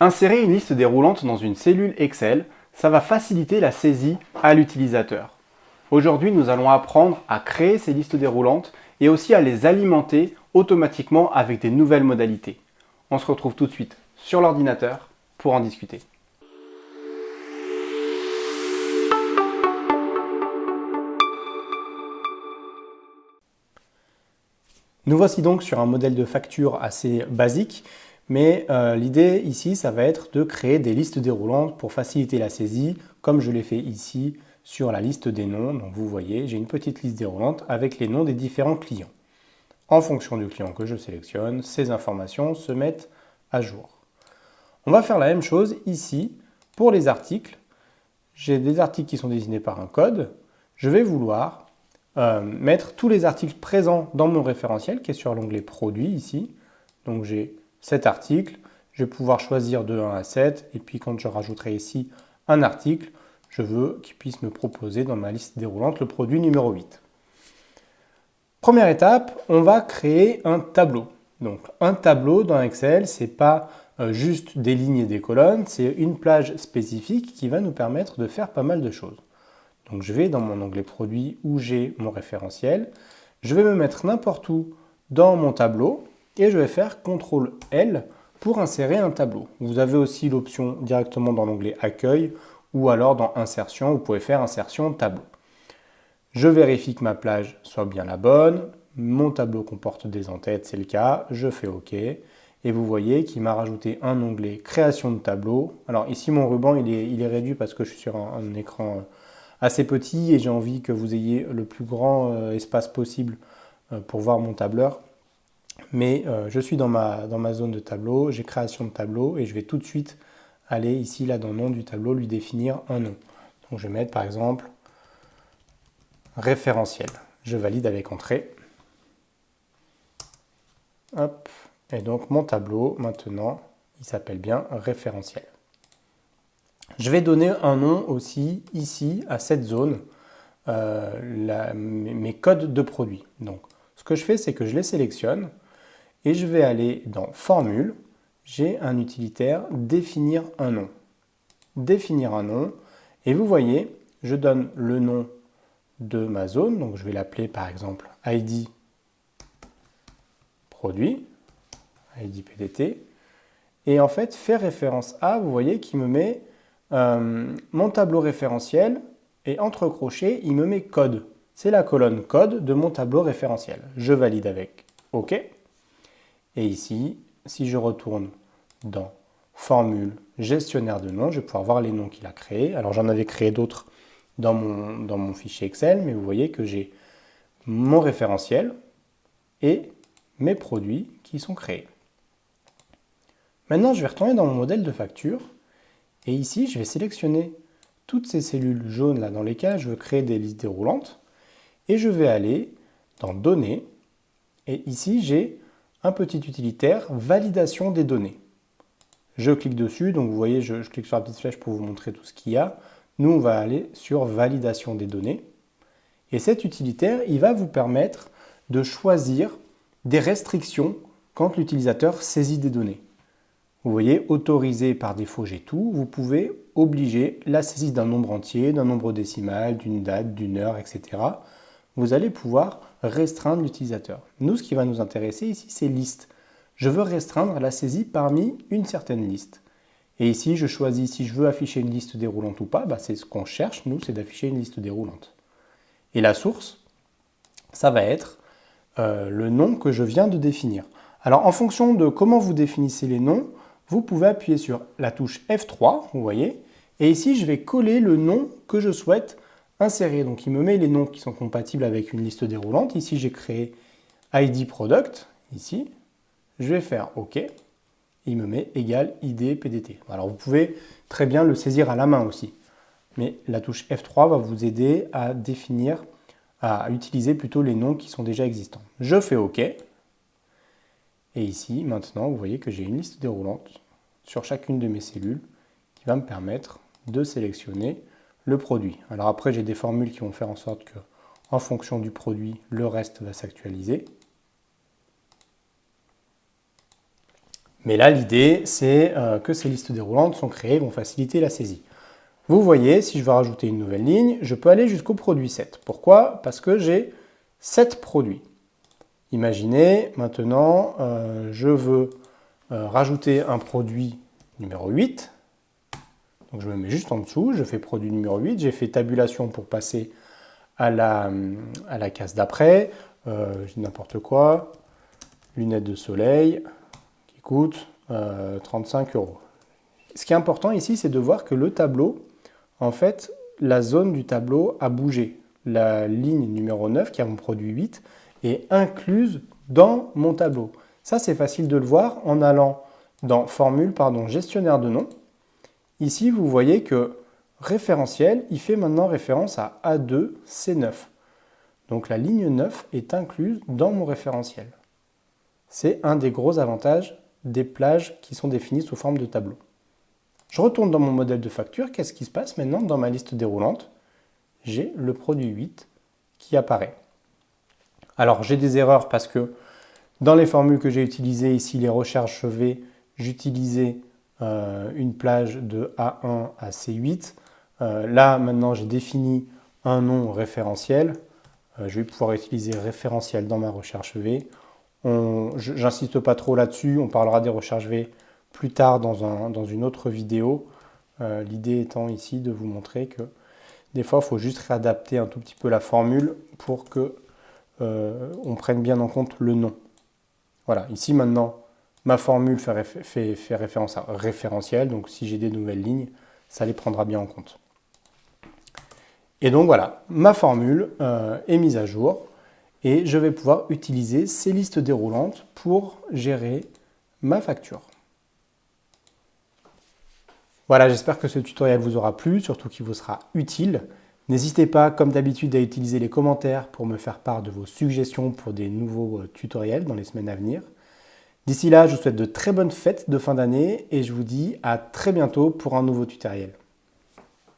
Insérer une liste déroulante dans une cellule Excel, ça va faciliter la saisie à l'utilisateur. Aujourd'hui, nous allons apprendre à créer ces listes déroulantes et aussi à les alimenter automatiquement avec des nouvelles modalités. On se retrouve tout de suite sur l'ordinateur pour en discuter. Nous voici donc sur un modèle de facture assez basique, mais l'idée ici, ça va être de créer des listes déroulantes pour faciliter la saisie, comme je l'ai fait ici sur la liste des noms. Donc vous voyez, j'ai une petite liste déroulante avec les noms des différents clients. En fonction du client que je sélectionne, ces informations se mettent à jour. On va faire la même chose ici pour les articles. J'ai des articles qui sont désignés par un code. Je vais vouloir mettre tous les articles présents dans mon référentiel qui est sur l'onglet Produits ici. Donc j'ai 7 articles, je vais pouvoir choisir de 1 à 7 et puis quand je rajouterai ici un article, je veux qu'il puisse me proposer dans ma liste déroulante le produit numéro 8. Première étape, on va créer un tableau. Donc un tableau dans Excel, ce n'est pas juste des lignes et des colonnes, c'est une plage spécifique qui va nous permettre de faire pas mal de choses. Donc je vais dans mon onglet Produits où j'ai mon référentiel. Je vais me mettre n'importe où dans mon tableau et je vais faire CTRL pour insérer un tableau. Vous avez aussi l'option directement dans l'onglet Accueil ou alors dans Insertion, vous pouvez faire Insertion tableau. Je vérifie que ma plage soit bien la bonne. Mon tableau comporte des en-têtes, c'est le cas. Je fais OK. Et vous voyez qu'il m'a rajouté un onglet Création de tableau. Alors ici, mon ruban, il est réduit parce que je suis sur un écran assez petit et j'ai envie que vous ayez le plus grand espace possible pour voir mon tableur. Mais je suis dans ma zone de tableau, j'ai création de tableau et je vais tout de suite aller ici, là, dans le nom du tableau, lui définir un nom. Donc je vais mettre par exemple référentiel. Je valide avec entrée. Hop. Et donc mon tableau, maintenant, il s'appelle bien référentiel. Je vais donner un nom aussi ici à cette zone, mes codes de produits. Donc, ce que je fais, c'est que je les sélectionne et je vais aller dans Formule. J'ai un utilitaire définir un nom. Définir un nom. Et vous voyez, je donne le nom de ma zone. Donc, je vais l'appeler par exemple ID produit, ID PDT. Et en fait, faire référence à, vous voyez qu'il me met mon tableau référentiel et entre crochets, il me met code. C'est la colonne code de mon tableau référentiel. Je valide avec OK. Et ici, si je retourne dans Formule, gestionnaire de noms, je vais pouvoir voir les noms qu'il a créés. Alors j'en avais créé d'autres dans mon fichier Excel, mais vous voyez que j'ai mon référentiel et mes produits qui sont créés. Maintenant, je vais retourner dans mon modèle de facture. Et ici, je vais sélectionner toutes ces cellules jaunes là dans lesquelles je veux créer des listes déroulantes. Et je vais aller dans Données. Et ici, j'ai un petit utilitaire Validation des données. Je clique dessus. Donc vous voyez, je clique sur la petite flèche pour vous montrer tout ce qu'il y a. Nous, on va aller sur Validation des données. Et cet utilitaire, il va vous permettre de choisir des restrictions quand l'utilisateur saisit des données. Vous voyez, autorisé par défaut, j'ai tout. Vous pouvez obliger la saisie d'un nombre entier, d'un nombre décimal, d'une date, d'une heure, etc. Vous allez pouvoir restreindre l'utilisateur. Nous, ce qui va nous intéresser ici, c'est liste. Je veux restreindre la saisie parmi une certaine liste. Et ici, je choisis si je veux afficher une liste déroulante ou pas. C'est ce qu'on cherche, nous, c'est d'afficher une liste déroulante. Et la source, ça va être le nom que je viens de définir. Alors, en fonction de comment vous définissez les noms, vous pouvez appuyer sur la touche F3, vous voyez, et ici, je vais coller le nom que je souhaite insérer. Donc, il me met les noms qui sont compatibles avec une liste déroulante. Ici, j'ai créé ID Product, ici. Je vais faire OK. Il me met égal ID PDT. Alors, vous pouvez très bien le saisir à la main aussi. Mais la touche F3 va vous aider à définir, à utiliser plutôt les noms qui sont déjà existants. Je fais OK. Et ici, maintenant, vous voyez que j'ai une liste déroulante sur chacune de mes cellules qui va me permettre de sélectionner le produit. Alors après, j'ai des formules qui vont faire en sorte que, en fonction du produit, le reste va s'actualiser. Mais là, l'idée, c'est que ces listes déroulantes sont créées, vont faciliter la saisie. Vous voyez, si je veux rajouter une nouvelle ligne, je peux aller jusqu'au produit 7. Pourquoi? Parce que j'ai 7 produits. Imaginez, maintenant, je veux rajouter un produit numéro 8. Donc je me mets juste en dessous, je fais produit numéro 8, j'ai fait tabulation pour passer à la case d'après. Je dis n'importe quoi, lunettes de soleil, qui coûtent 35 €. Ce qui est important ici, c'est de voir que le tableau, en fait, la zone du tableau a bougé. La ligne numéro 9, qui a mon produit 8, est incluse dans mon tableau. Ça, c'est facile de le voir en allant dans Formule, gestionnaire de nom. Ici, vous voyez que référentiel, il fait maintenant référence à A2, C9. Donc la ligne 9 est incluse dans mon référentiel. C'est un des gros avantages des plages qui sont définies sous forme de tableau. Je retourne dans mon modèle de facture. Qu'est-ce qui se passe maintenant dans ma liste déroulante? J'ai le produit 8 qui apparaît. Alors j'ai des erreurs parce que dans les formules que j'ai utilisées ici, les recherches chevées, j'utilisais une plage de A1 à C8. Là maintenant j'ai défini un nom référentiel. Je vais pouvoir utiliser référentiel dans ma recherche V. J'insiste pas trop là-dessus, on parlera des recherches V plus tard dans une autre vidéo. L'idée étant ici de vous montrer que des fois il faut juste réadapter un tout petit peu la formule pour que on prenne bien en compte le nom. Voilà, ici maintenant ma formule fait référence à référentiel, donc si j'ai des nouvelles lignes, ça les prendra bien en compte. Et donc voilà, ma formule est mise à jour et je vais pouvoir utiliser ces listes déroulantes pour gérer ma facture. Voilà, j'espère que ce tutoriel vous aura plu, surtout qu'il vous sera utile. N'hésitez pas, comme d'habitude, à utiliser les commentaires pour me faire part de vos suggestions pour des nouveaux tutoriels dans les semaines à venir. D'ici là, je vous souhaite de très bonnes fêtes de fin d'année et je vous dis à très bientôt pour un nouveau tutoriel.